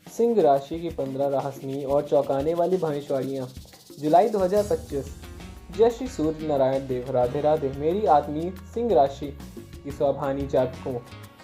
सिंह राशि की 15 रहस्यमयी और चौंकाने वाली भविष्यवाणियाँ। जुलाई 2025। जय श्री सूर्य नारायण देव। राधे राधे मेरी आत्मीय सिंह राशि की स्वाभानी जातकों,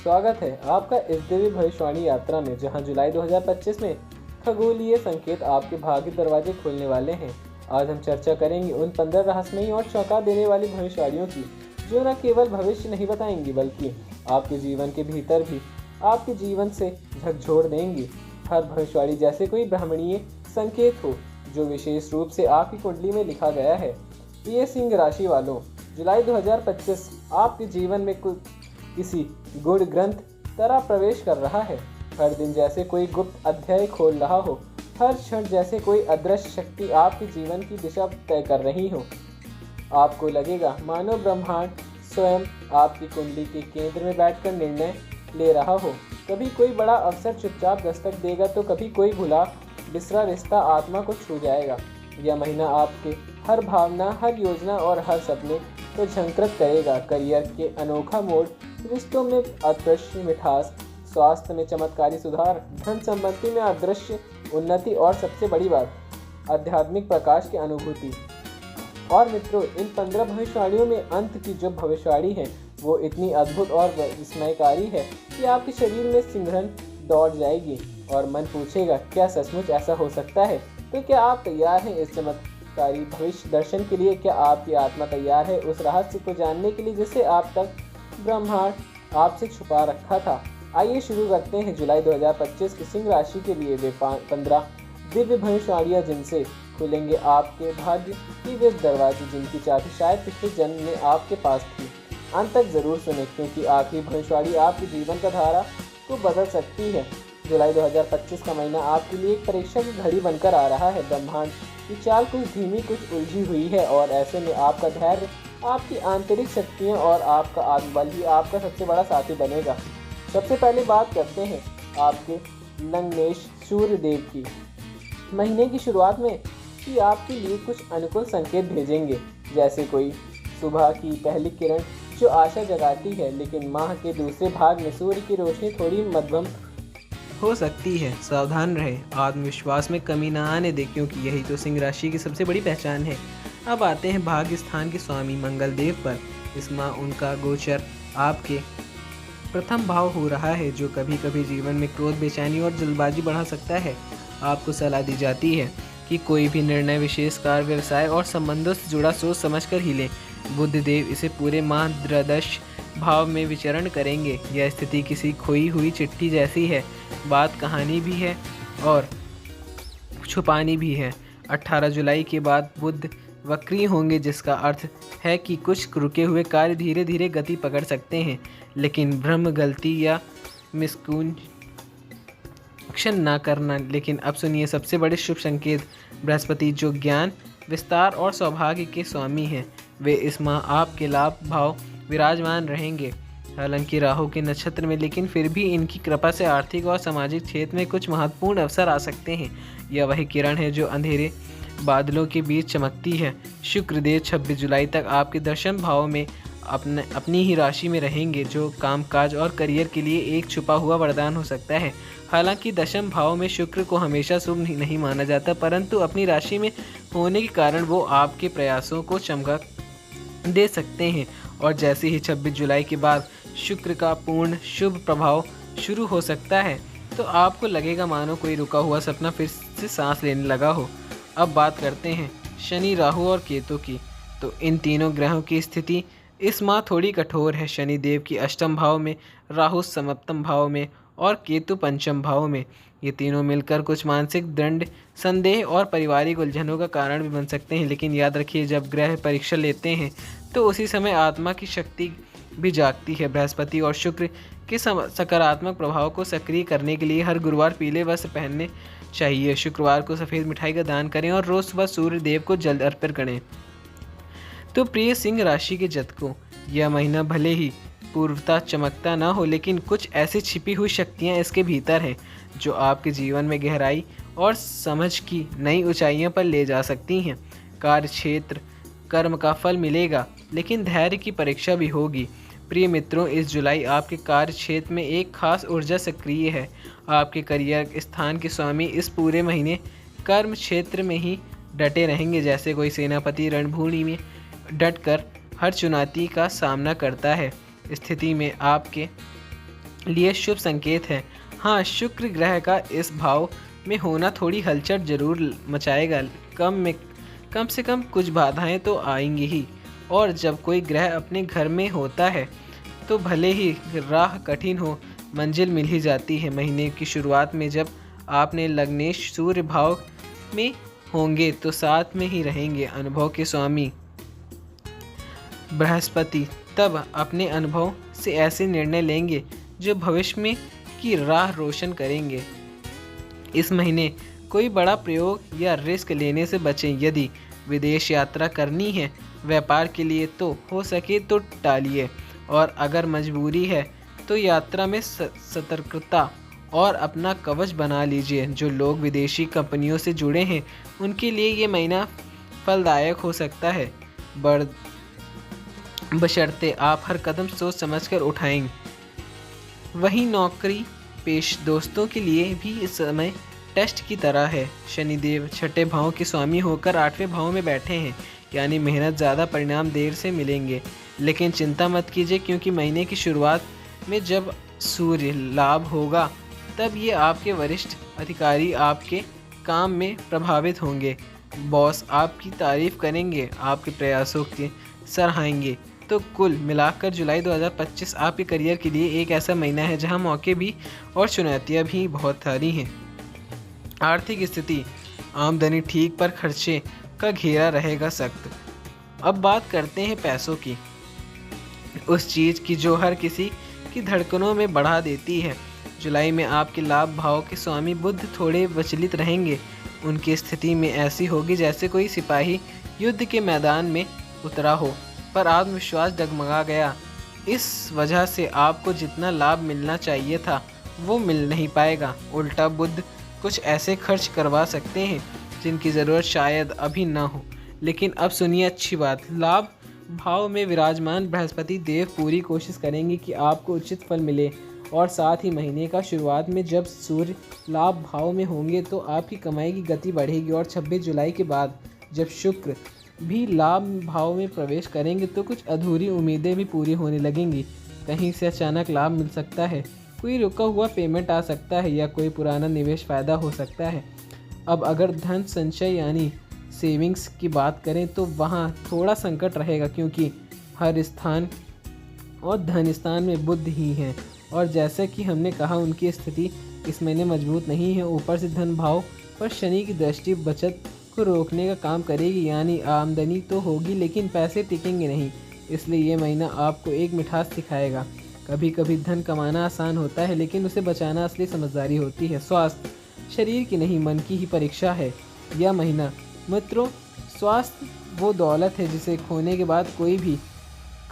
स्वागत है आपका इस दिव्य भविष्यवाणी यात्रा में, जहां जुलाई 2025 में खगोलीय संकेत आपके भाग्य दरवाजे खोलने वाले हैं। आज हम चर्चा करेंगे उन 15 रहस्यमयी और चौंका देने वाली भविष्यवाणियों की, जो न केवल भविष्य नहीं बताएंगी बल्कि आपके जीवन के भीतर भी आपके जीवन से झकझोर देंगी। हर भविष्यवाणी जैसे कोई ब्राह्मणीय संकेत हो जो विशेष रूप से आपकी कुंडली में लिखा गया है। प्रिय सिंह राशि वालों, जुलाई 2025 आपके जीवन में किसी गुड़ ग्रंथ तरह प्रवेश कर रहा है। हर दिन जैसे कोई गुप्त अध्याय खोल रहा हो, हर क्षण जैसे कोई अदृश्य शक्ति आपके जीवन की दिशा तय कर रही हो। आपको लगेगा मानो ब्रह्मांड स्वयं आपकी कुंडली के केंद्र में बैठकर निर्णय ले रहा हो। कभी कोई बड़ा अवसर चुपचाप दस्तक देगा तो कभी कोई भुला बिसरा रिश्ता आत्मा को छू जाएगा। यह महीना आपके हर भावना, हर योजना और हर सपने को झंकृत करेगा। करियर के अनोखा मोड़, रिश्तों में अदृश्य मिठास, स्वास्थ्य में चमत्कारी सुधार, धन संपत्ति में अदृश्य उन्नति और सबसे बड़ी बात, आध्यात्मिक प्रकाश की अनुभूति। और मित्रों, इन 15 भविष्यवाणियों में अंत की जो भविष्यवाणी है वो इतनी अद्भुत और विस्मयकारी है कि आपके शरीर में सिमरन दौड़ जाएगी और मन पूछेगा, क्या सचमुच ऐसा हो सकता है? तो क्या आप तैयार हैं इस चमत्कारी भविष्य दर्शन के लिए? क्या आपकी आत्मा तैयार है उस रहस्य को जानने के लिए जिसे आप तक ब्रह्मांड आपसे छुपा रखा था? आइए शुरू करते हैं जुलाई 2025 की सिंह राशि के लिए वे 15 दिव्य भविष्यवाणियाँ, जिनसे खुलेंगे आपके भाग्य की वे दरवाजे जिनकी चाबी शायद पिछले जन्म में आपके पास थी। अंत तक जरूर सुने, क्योंकि आखिरी भविष्यवाणी आपके जीवन का धारा को बदल सकती है। जुलाई 2025 का महीना आपके लिए एक परीक्षा की घड़ी बनकर आ रहा है। ब्रह्मांड की चाल कुछ धीमी, कुछ उलझी हुई है और ऐसे में आपका धैर्य, आपकी आंतरिक शक्तियाँ और आपका आत्मबल ही आपका सबसे बड़ा साथी बनेगा। सबसे पहले बात करते हैं आपके लग्नेश सूर्य देव की। महीने की शुरुआत में ही आपके लिए कुछ अनुकूल संकेत भेजेंगे, जैसे कोई सुबह की पहली किरण जो आशा जगाती है। लेकिन माह के दूसरे भाग में सूर्य की रोशनी थोड़ी मध्यम हो सकती है। सावधान रहे, आत्मविश्वास में कमी न आने दे, क्योंकि यही तो सिंह राशि की सबसे बड़ी पहचान है। अब आते हैं भाग्य स्थान के स्वामी मंगल देव पर। इस माह उनका गोचर आपके प्रथम भाव हो रहा है, जो कभी कभी जीवन में क्रोध, बेचैनी और जल्दबाजी बढ़ा सकता है। आपको सलाह दी जाती है कि कोई भी निर्णय विशेष कार्य, व्यवसाय और संबंधों से जुड़ा सोच समझकर ही लें। बुध देव इसे पूरे माह द्वादश भाव में विचरण करेंगे। यह स्थिति किसी खोई हुई चिट्ठी जैसी है, बात कहानी भी है और छुपानी भी है। 18 जुलाई के बाद बुध वक्री होंगे, जिसका अर्थ है कि कुछ रुके हुए कार्य धीरे धीरे गति पकड़ सकते हैं। लेकिन भ्रम, गलती या मिसकून क्षण ना करना। लेकिन अब सुनिए सबसे बड़े शुभ संकेत। बृहस्पति, जो ज्ञान, विस्तार और सौभाग्य के स्वामी हैं, वे इस माह आपके लाभ भाव विराजमान रहेंगे। हालांकि राहु के नक्षत्र में, लेकिन फिर भी इनकी कृपा से आर्थिक और सामाजिक क्षेत्र में कुछ महत्वपूर्ण अवसर आ सकते हैं। यह वही किरण है जो अंधेरे बादलों के बीच चमकती है। शुक्रदेव 26 जुलाई तक आपके दशम भाव में अपनी ही राशि में रहेंगे, जो कामकाज और करियर के लिए एक छुपा हुआ वरदान हो सकता है। हालांकि दशम भाव में शुक्र को हमेशा शुभ नहीं माना जाता, परंतु अपनी राशि में होने के कारण वो आपके प्रयासों को चमक दे सकते हैं। और जैसे ही 26 जुलाई के बाद शुक्र का पूर्ण शुभ प्रभाव शुरू हो सकता है, तो आपको लगेगा मानो कोई रुका हुआ सपना फिर से सांस लेने लगा हो। अब बात करते हैं शनि, राहु और केतु की। तो इन तीनों ग्रहों की स्थिति इस माह थोड़ी कठोर है। शनि देव की अष्टम भाव में, राहु सप्तम भाव में और केतु पंचम भाव में। ये तीनों मिलकर कुछ मानसिक दंड, संदेह और पारिवारिक उलझनों का कारण भी बन सकते हैं। लेकिन याद रखिए, जब ग्रह परीक्षा लेते हैं तो उसी समय आत्मा की शक्ति भी जागती है। बृहस्पति और शुक्र के सकारात्मक प्रभाव को सक्रिय करने के लिए हर गुरुवार पीले वस्त्र पहनने चाहिए। शुक्रवार को सफ़ेद मिठाई का दान करें और रोज़ सुबह सूर्य देव को जल अर्पित करें। तो प्रिय सिंह राशि के जातकों, यह महीना भले ही पूर्वता चमकता ना हो, लेकिन कुछ ऐसी छिपी हुई शक्तियाँ इसके भीतर हैं जो आपके जीवन में गहराई और समझ की नई ऊंचाइयों पर ले जा सकती हैं। कार्य क्षेत्र कर्म का फल मिलेगा, लेकिन धैर्य की परीक्षा भी होगी। प्रिय मित्रों, इस जुलाई आपके कार्य क्षेत्र में एक खास ऊर्जा सक्रिय है। आपके करियर स्थान के स्वामी इस पूरे महीने कर्म क्षेत्र में ही डटे रहेंगे। जैसे कोई सेनापति रणभूमि में डटकर हर चुनौती का सामना करता है। स्थिति में आपके लिए शुभ संकेत है। हाँ, शुक्र ग्रह का इस भाव में होना थोड़ी हलचल जरूर मचाएगा। कम से कम कुछ बाधाएं तो आएंगी ही। और जब कोई ग्रह अपने घर में होता है तो भले ही राह कठिन हो, मंजिल मिल ही जाती है। महीने की शुरुआत में जब आपने लग्नेश सूर्य भाव में होंगे तो साथ में ही रहेंगे अनुभव के स्वामी बृहस्पति। तब अपने अनुभव से ऐसे निर्णय लेंगे जो भविष्य में की राह रोशन करेंगे। इस महीने कोई बड़ा प्रयोग या रिस्क लेने से बचें। यदि विदेश यात्रा करनी है व्यापार के लिए तो हो सके तो टालिए, और अगर मजबूरी है तो यात्रा में सतर्कता और अपना कवच बना लीजिए। जो लोग विदेशी कंपनियों से जुड़े हैं उनके लिए ये महीना फलदायक हो सकता है, बशर्ते आप हर कदम सोच समझकर उठाएं। वहीं नौकरी पेश दोस्तों के लिए भी इस समय टेस्ट की तरह है। शनिदेव छठे भाव के स्वामी होकर 8वें भाव में बैठे हैं, यानी मेहनत ज़्यादा परिणाम देर से मिलेंगे। लेकिन चिंता मत कीजिए, क्योंकि महीने की शुरुआत में जब सूर्य लाभ होगा तब ये आपके वरिष्ठ अधिकारी आपके काम में प्रभावित होंगे। बॉस आपकी तारीफ करेंगे, आपके प्रयासों के सराहेंगे। तो कुल मिलाकर जुलाई 2025 आपके करियर के लिए एक ऐसा महीना है जहां मौके भी और चुनौतियां भी बहुत सारी हैं। आर्थिक स्थिति आमदनी ठीक पर खर्चे का घेरा रहेगा सख्त। अब बात करते हैं पैसों की, उस चीज़ की जो हर किसी की धड़कनों में बढ़ा देती है। जुलाई में आपके लाभ भाव के स्वामी बुध थोड़े विचलित रहेंगे। उनकी स्थिति में ऐसी होगी जैसे कोई सिपाही युद्ध के मैदान में उतरा हो पर आत्मविश्वास डगमगा गया। इस वजह से आपको जितना लाभ मिलना चाहिए था वो मिल नहीं पाएगा। उल्टा बुध कुछ ऐसे खर्च करवा सकते हैं जिनकी ज़रूरत शायद अभी ना हो। लेकिन अब सुनिए अच्छी बात, लाभ भाव में विराजमान बृहस्पति देव पूरी कोशिश करेंगे कि आपको उचित फल मिले। और साथ ही महीने का शुरुआत में जब सूर्य लाभ भाव में होंगे तो आपकी कमाई की गति बढ़ेगी। और 26 जुलाई के बाद जब शुक्र भी लाभ भाव में प्रवेश करेंगे तो कुछ अधूरी उम्मीदें भी पूरी होने लगेंगी। कहीं से अचानक लाभ मिल सकता है, कोई रुका हुआ पेमेंट आ सकता है, या कोई पुराना निवेश फ़ायदा हो सकता है। अब अगर धन संचय यानी सेविंग्स की बात करें तो वहाँ थोड़ा संकट रहेगा, क्योंकि हर स्थान और धन स्थान में बुध ही हैं। और जैसा कि हमने कहा उनकी स्थिति इस महीने मजबूत नहीं है। ऊपर से धन भाव पर शनि की दृष्टि बचत को रोकने का काम करेगी, यानी आमदनी तो होगी लेकिन पैसे टिकेंगे नहीं। इसलिए ये महीना आपको एक मिठास सिखाएगा। कभी कभी धन कमाना आसान होता है लेकिन उसे बचाना असली समझदारी होती है। स्वास्थ्य शरीर की नहीं मन की ही परीक्षा है यह महीना। मित्रों, स्वास्थ्य वो दौलत है जिसे खोने के बाद कोई भी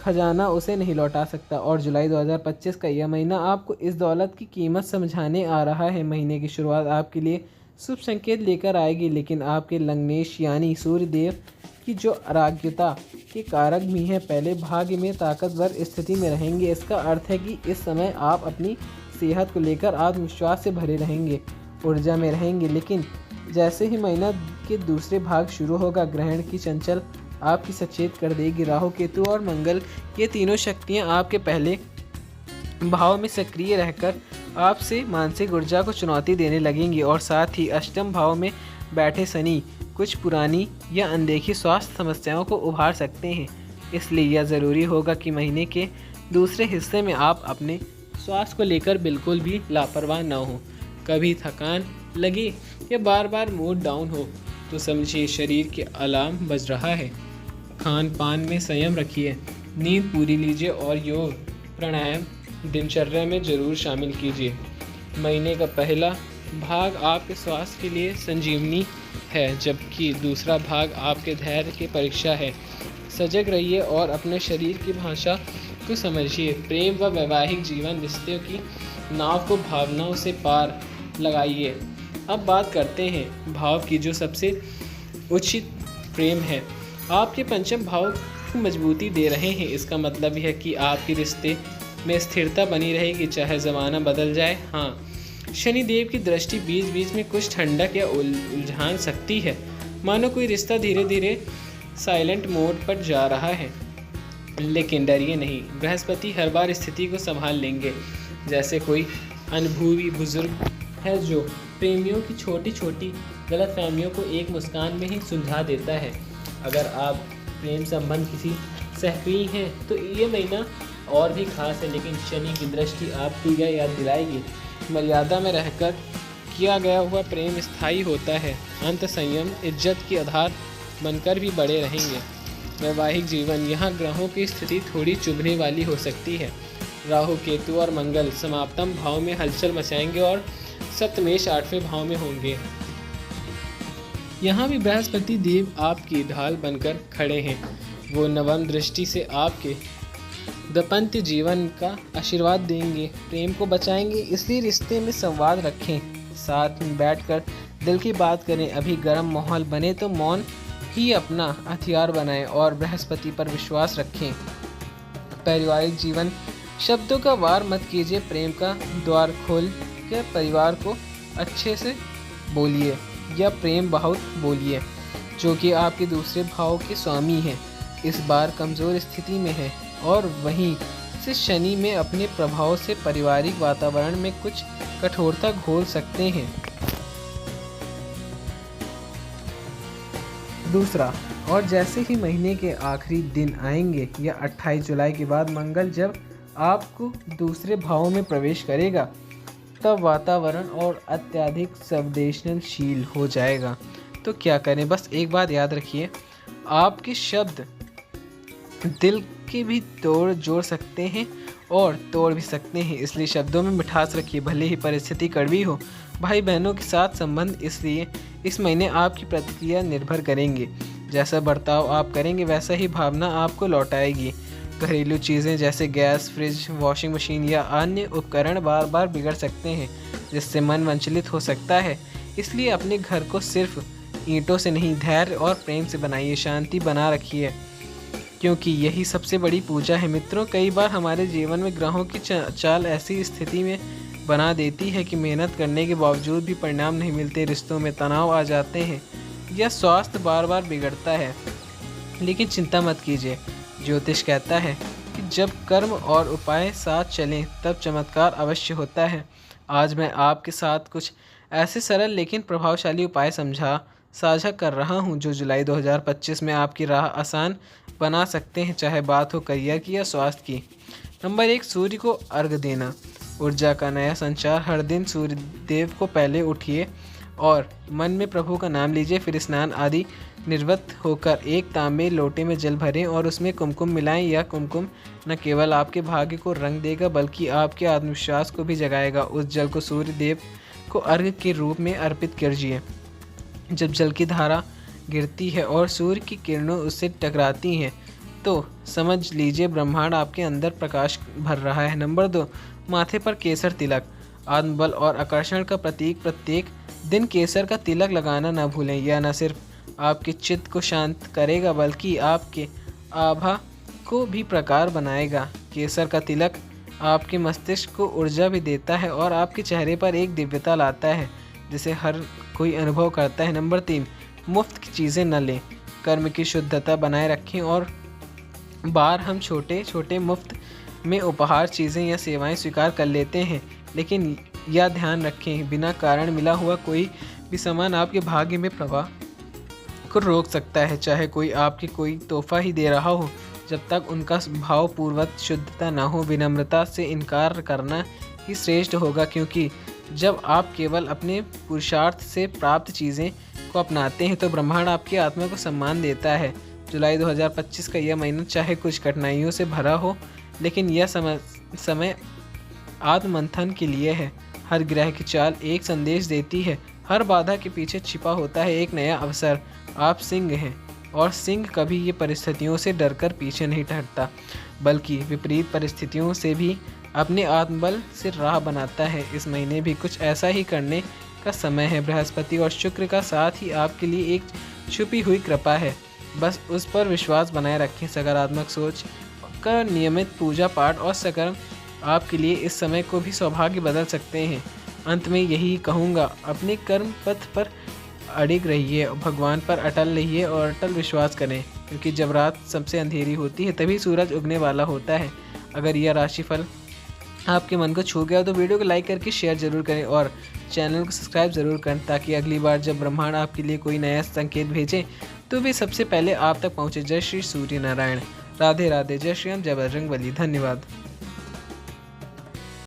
खजाना उसे नहीं लौटा सकता। और जुलाई 2025 का यह महीना आपको इस दौलत की कीमत समझाने आ रहा है। महीने की शुरुआत आपके लिए शुभ संकेत लेकर आएगी, लेकिन आपके लग्नेश यानी सूर्य देव की जो अराग्यता के कारक भी हैं पहले भाग्य में ताकतवर स्थिति में रहेंगे। इसका अर्थ है कि इस समय आप अपनी सेहत को लेकर आत्मविश्वास से भरे रहेंगे, ऊर्जा में रहेंगे। लेकिन जैसे ही महीना के दूसरे भाग शुरू होगा, ग्रहण की चंचल आपकी सचेत कर देगी। राहु केतु और मंगल ये तीनों शक्तियाँ आपके पहले भाव में सक्रिय रहकर आपसे मानसिक ऊर्जा को चुनौती देने लगेंगी। और साथ ही अष्टम भाव में बैठे शनि कुछ पुरानी या अनदेखी स्वास्थ्य समस्याओं को उभार सकते हैं। इसलिए यह ज़रूरी होगा कि महीने के दूसरे हिस्से में आप अपने स्वास्थ्य को लेकर बिल्कुल भी लापरवाह न हो। कभी थकान लगे या बार बार मूड डाउन हो तो समझिए शरीर के अलार्म बज रहा है। खान पान में संयम रखिए, नींद पूरी लीजिए और योग प्राणायाम दिनचर्या में ज़रूर शामिल कीजिए। महीने का पहला भाग आपके स्वास्थ्य के लिए संजीवनी है, जबकि दूसरा भाग आपके धैर्य की परीक्षा है। सजग रहिए और अपने शरीर की भाषा को समझिए। प्रेम व वैवाहिक जीवन रिश्तों की नाव को भावनाओं से पार लगाइए। अब बात करते हैं भाव की जो सबसे उचित प्रेम है। आपके पंचम भाव की मजबूती दे रहे हैं। इसका मतलब यह है कि आपके रिश्ते में स्थिरता बनी रहेगी चाहे ज़माना बदल जाए। हाँ, शनिदेव की दृष्टि बीच बीच में कुछ ठंडक या उलझान सकती है, मानो कोई रिश्ता धीरे धीरे साइलेंट मोड पर जा रहा है। लेकिन डरिए नहीं, बृहस्पति हर बार स्थिति को संभाल लेंगे, जैसे कोई अनुभवी बुजुर्ग है जो प्रेमियों की छोटी छोटी गलतफहमियों को एक मुस्कान में ही सुलझा देता है। अगर आप प्रेम संबंध किसी सक्रिय हैं तो ये महीना और भी खास है, लेकिन शनि की दृष्टि आपको यह याद दिलाएगी, मर्यादा में रहकर किया गया हुआ प्रेम स्थायी होता है। अंत संयम इज्जत के आधार बनकर भी बड़े रहेंगे। वैवाहिक जीवन, यहाँ ग्रहों की स्थिति थोड़ी चुभने वाली हो सकती है। राहु, केतु और मंगल समाप्तम भाव में हलचल मचाएंगे और सप्तमेश 8वें भाव में होंगे। यहाँ भी बृहस्पति देव आपकी ढाल बनकर खड़े हैं। वो नवम दृष्टि से आपके दाम्पत्य जीवन का आशीर्वाद देंगे, प्रेम को बचाएंगे। इसलिए रिश्ते में संवाद रखें, साथ में बैठकर दिल की बात करें। अभी गर्म माहौल बने तो मौन ही अपना हथियार बनाएं और बृहस्पति पर विश्वास रखें। पारिवारिक जीवन, शब्दों का वार मत कीजिए, प्रेम का द्वार खोल के परिवार को अच्छे से बोलिए या प्रेम बहुत बोलिए, जो कि आपके दूसरे भाव के स्वामी हैं। इस बार कमज़ोर स्थिति में है और वहीं से शनि में अपने प्रभाव से पारिवारिक वातावरण में कुछ कठोरता घोल सकते हैं। दूसरा, और जैसे ही महीने के आखिरी दिन आएंगे या 28 जुलाई के बाद मंगल जब आपको दूसरे भाव में प्रवेश करेगा, तब वातावरण और अत्यधिक संवेदनशील हो जाएगा। तो क्या करें? बस एक बात याद रखिए, आपके शब्द दिल के भी तोड़ जोड़ सकते हैं और तोड़ भी सकते हैं, इसलिए शब्दों में मिठास रखिए, भले ही परिस्थिति कड़वी हो। भाई बहनों के साथ संबंध, इसलिए इस महीने आपकी प्रतिक्रिया निर्भर करेंगे। जैसा बर्ताव आप करेंगे वैसा ही भावना आपको लौटाएगी। घरेलू चीज़ें जैसे गैस, फ्रिज, वॉशिंग मशीन या अन्य उपकरण बार बार बिगड़ सकते हैं, जिससे मन विचलित हो सकता है। इसलिए अपने घर को सिर्फ ईंटों से नहीं, धैर्य और प्रेम से बनाइए, शांति बना रखिए, क्योंकि यही सबसे बड़ी पूजा है। मित्रों, कई बार हमारे जीवन में ग्रहों की चाल ऐसी स्थिति में बना देती है कि मेहनत करने के बावजूद भी परिणाम नहीं मिलते, रिश्तों में तनाव आ जाते हैं या स्वास्थ्य बार बार बिगड़ता है। लेकिन चिंता मत कीजिए, ज्योतिष कहता है कि जब कर्म और उपाय साथ चलें तब चमत्कार अवश्य होता है। आज मैं आपके साथ कुछ ऐसे सरल लेकिन प्रभावशाली उपाय साझा कर रहा हूं, जो जुलाई 2025 में आपकी राह आसान बना सकते हैं, चाहे बात हो करियर की या स्वास्थ्य की। नंबर 1, सूर्य को अर्घ देना। ऊर्जा का नया संचार। हर दिन सूर्य देव को पहले उठिए और मन में प्रभु का नाम लीजिए, फिर स्नान आदि निवृत्त होकर एक तांबे लोटे में जल भरें और उसमें कुमकुम मिलाएं। यह कुमकुम न केवल आपके भाग्य को रंग देगा बल्कि आपके आत्मविश्वास को भी जगाएगा। उस जल को सूर्य देव को अर्घ के रूप में अर्पित कीजिए। जब जल की धारा गिरती है और सूर्य की किरणें उससे टकराती हैं तो समझ लीजिए ब्रह्मांड आपके अंदर प्रकाश भर रहा है। नंबर 2, माथे पर केसर तिलक। आत्मबल और आकर्षण का प्रतीक। प्रत्येक दिन केसर का तिलक लगाना न भूलें। यह न सिर्फ आपके चित्त को शांत करेगा बल्कि आपके आभा को भी प्रकार बनाएगा। केसर का तिलक आपके मस्तिष्क को ऊर्जा भी देता है और आपके चेहरे पर एक दिव्यता लाता है जिसे हर कोई अनुभव करता है। नंबर 3, मुफ्त की चीज़ें न लें। कर्म की शुद्धता बनाए रखें और बार हम छोटे छोटे मुफ्त में उपहार, चीज़ें या सेवाएं स्वीकार कर लेते हैं, लेकिन यह ध्यान रखें बिना कारण मिला हुआ कोई भी सामान आपके भाग्य में प्रवाह को रोक सकता है। चाहे कोई आपके कोई तोहफा ही दे रहा हो, जब तक उनका भावपूर्वक शुद्धता न हो, विनम्रता से इनकार करना ही श्रेष्ठ होगा, क्योंकि जब आप केवल अपने पुरुषार्थ से प्राप्त चीज़ें को अपनाते हैं तो ब्रह्मांड आपकी आत्मा को सम्मान देता है। जुलाई 2025 का यह महीना चाहे कुछ कठिनाइयों से भरा हो, लेकिन यह समय आत्ममंथन के लिए है। हर ग्रह की चाल एक संदेश देती है, हर बाधा के पीछे छिपा होता है एक नया अवसर। आप सिंह हैं और सिंह कभी ये परिस्थितियों से डरकर पीछे नहीं हटता, बल्कि विपरीत परिस्थितियों से भी अपने आत्मबल से राह बनाता है। इस महीने भी कुछ ऐसा ही करने का समय है। बृहस्पति और शुक्र का साथ ही आपके लिए एक छुपी हुई कृपा है बस उस पर विश्वास बनाए रखें। सकारात्मक सोच का नियमित पूजा पाठ और सकर्म आपके लिए इस समय को भी सौभाग्य बदल सकते हैं। अंत में यही कहूँगा, अपने कर्म पथ पर अडिग रहिए, भगवान पर अटल रहिए और अटल विश्वास करें, क्योंकि जब रात सबसे अंधेरी होती है तभी सूरज उगने वाला होता है। अगर यह राशिफल आपके मन को छू गया तो वीडियो को लाइक करके शेयर जरूर करें और चैनल को सब्सक्राइब जरूर करें, ताकि अगली बार जब ब्रह्मांड आपके लिए कोई नया संकेत भेजे तो वे सबसे पहले आप तक पहुँचे। जय श्री सूर्य नारायण। राधे राधे। जय श्री राम। जय बजरंग बली। धन्यवाद।